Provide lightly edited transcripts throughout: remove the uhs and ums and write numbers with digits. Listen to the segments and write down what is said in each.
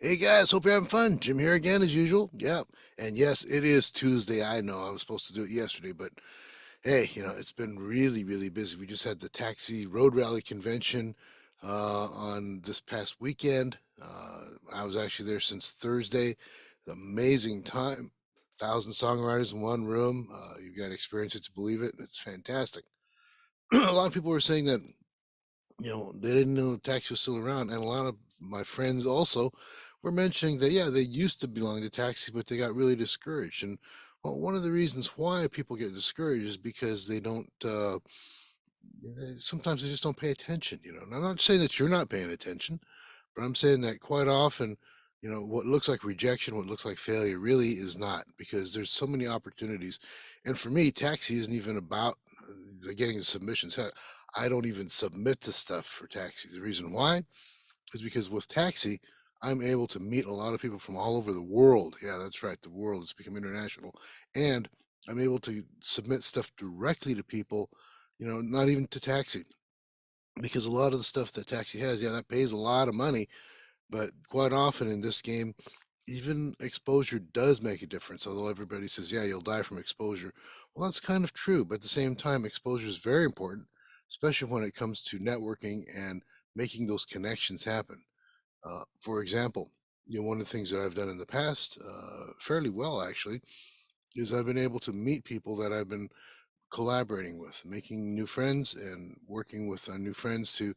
Hey guys, hope you're having fun. Jim here again as usual. Yeah. And yes, it is Tuesday. I know I was supposed to do it yesterday, but hey, it's been really, really busy. We just had the Taxi Road Rally convention on this past weekend. I was actually there since Thursday. Amazing time. 1,000 songwriters in one room. You've got to experience it to believe it. It's fantastic. A lot of people were saying that they didn't know the taxi was still around. And a lot of my friends also were mentioning that, yeah, they used to belong to taxi, but they got really discouraged. And well, one of the reasons why people get discouraged is because they don't, sometimes they just don't pay attention, And I'm not saying that you're not paying attention, but I'm saying that quite often, what looks like rejection, what looks like failure really is not because there's so many opportunities. And for me, taxi isn't even about getting the submissions. Heck, I don't even submit the stuff for taxi. The reason why is because with taxi, I'm able to meet a lot of people from all over the world. Yeah, that's right. The world has become international. And I'm able to submit stuff directly to people, not even to taxi. Because a lot of the stuff that taxi has, yeah, that pays a lot of money, but quite often in this game, even exposure does make a difference. Although everybody says, yeah, you'll die from exposure. Well, that's kind of true. But at the same time, exposure is very important, especially when it comes to networking and making those connections happen. For example, one of the things that I've done in the past, fairly well actually, is I've been able to meet people that I've been collaborating with, making new friends and working with new friends to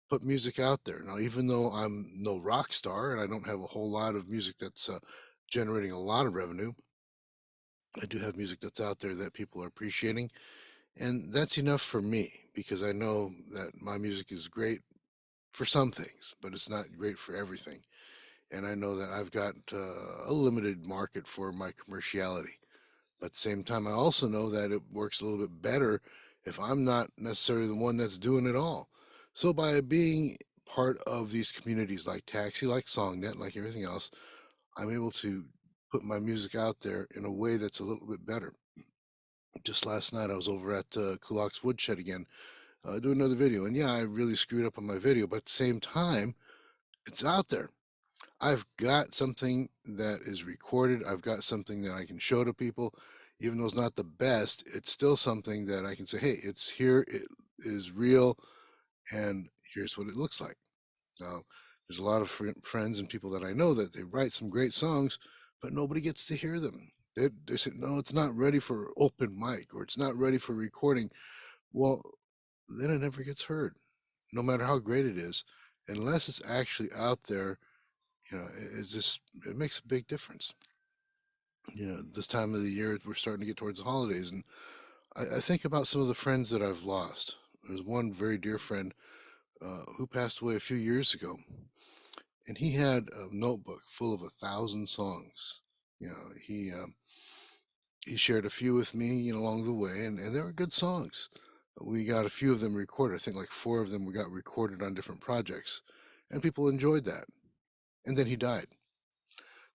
put music out there. Now, even though I'm no rock star and I don't have a whole lot of music that's generating a lot of revenue, I do have music that's out there that people are appreciating. And that's enough for me because I know that my music is great for some things, but it's not great for everything. And I know that I've got a limited market for my commerciality. But at the same time, I also know that it works a little bit better if I'm not necessarily the one that's doing it all. So by being part of these communities like Taxi, like SongNet, like everything else, I'm able to put my music out there in a way that's a little bit better. Just last night, I was over at Kulak's Woodshed again, doing another video. And yeah, I really screwed up on my video, but at the same time, it's out there. I've got something that is recorded. I've got something that I can show to people. Even though it's not the best, it's still something that I can say, hey, it's here, it is real, and here's what it looks like. Now, there's a lot of friends and people that I know that they write some great songs, but nobody gets to hear them. They say, no, it's not ready for open mic or it's not ready for recording. Well, then it never gets heard, no matter how great it is, unless it's actually out there. It makes a big difference. This time of the year we're starting to get towards the holidays, and I think about some of the friends that I've lost. There's one very dear friend who passed away a few years ago, and he had a notebook full of 1,000 songs. He shared a few with me, along the way, and they were good songs. We got a few of them recorded. I think like four of them we got recorded on different projects, and people enjoyed that. And then he died.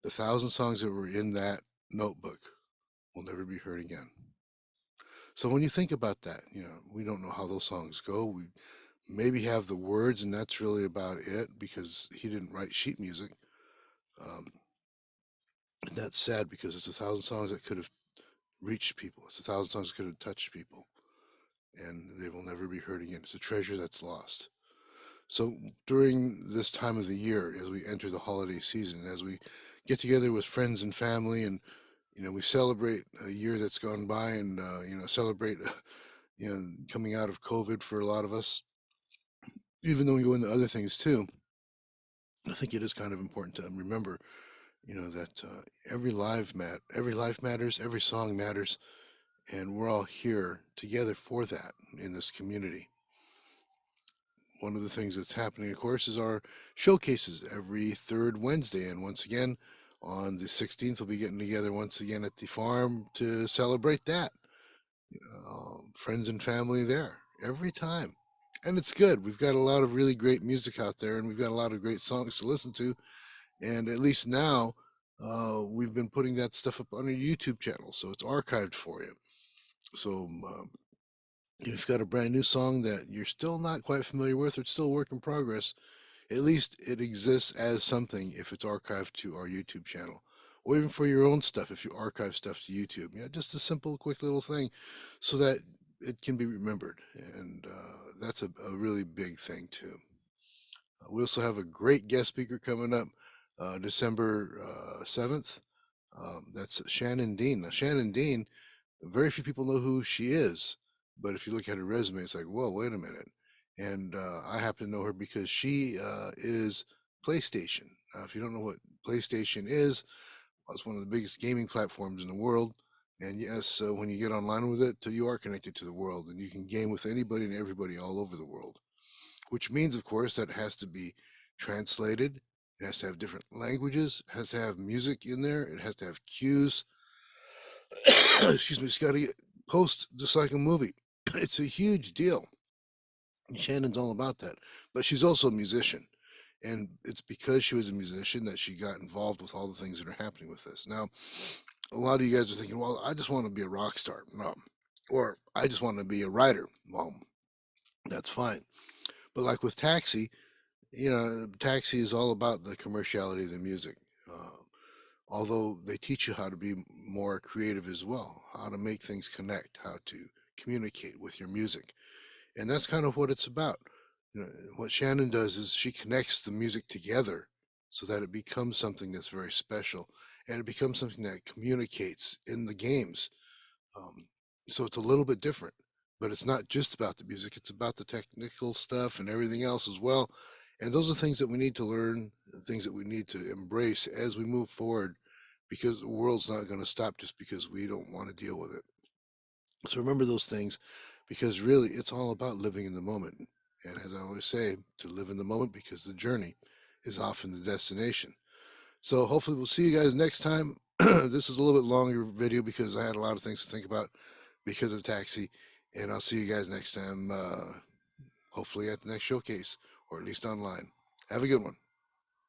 The 1,000 songs that were in that notebook will never be heard again. So when you think about that, we don't know how those songs go. We maybe have the words, and that's really about it because he didn't write sheet music. Um, and that's sad because it's 1,000 songs that could have reached people. It's 1,000 songs that could have touched people, and they will never be heard again. It's a treasure that's lost. So during this time of the year, as we enter the holiday season, as we get together with friends and family, and we celebrate a year that's gone by, and celebrate coming out of COVID for a lot of us, even though we go into other things too. I think it is kind of important to remember, that every life matters, every song matters, and we're all here together for that in this community. One of the things that's happening, of course, is our showcases every third Wednesday. And once again, on the 16th, we'll be getting together once again at the farm to celebrate that. Friends and family there every time. And it's good. We've got a lot of really great music out there, and we've got a lot of great songs to listen to. And at least now, we've been putting that stuff up on a YouTube channel, so it's archived for you. So if you've got a brand new song that you're still not quite familiar with, or it's still a work in progress, at least it exists as something if it's archived to our YouTube channel. Or even for your own stuff, if you archive stuff to YouTube, just a simple, quick little thing so that it can be remembered. And that's a really big thing, too. We also have a great guest speaker coming up December 7th. That's Shannon Dean. Now, Shannon Dean, very few people know who she is, but if you look at her resume, it's like, whoa, wait a minute. And I happen to know her because she is PlayStation. If you don't know what PlayStation is, well, it's one of the biggest gaming platforms in the world. And yes, when you get online with it, you are connected to the world and you can game with anybody and everybody all over the world, which means, of course, that it has to be translated. It has to have different languages, it has to have music in there, it has to have cues. Excuse me, it's got to post just like a movie. It's a huge deal. And Shannon's all about that. But she's also a musician. And it's because she was a musician that she got involved with all the things that are happening with this. Now, a lot of you guys are thinking, well, I just want to be a rock star. No. Or I just want to be a writer. Well, that's fine. But like with Taxi, Taxi is all about the commerciality of the music. Uh, Although they teach you how to be more creative as well, how to make things connect, how to communicate with your music. And that's kind of what it's about. What Shannon does is she connects the music together so that it becomes something that's very special and it becomes something that communicates in the games. Um, so it's a little bit different, but it's not just about the music, it's about the technical stuff and everything else as well. And those are things that we need to learn, things that we need to embrace as we move forward because the world's not going to stop just because we don't want to deal with it. So remember those things because really it's all about living in the moment. And as I always say, to live in the moment because the journey is often the destination. So hopefully we'll see you guys next time. This is a little bit longer video because I had a lot of things to think about because of Taxi. And I'll see you guys next time, hopefully at the next showcase or at least online. Have a good one.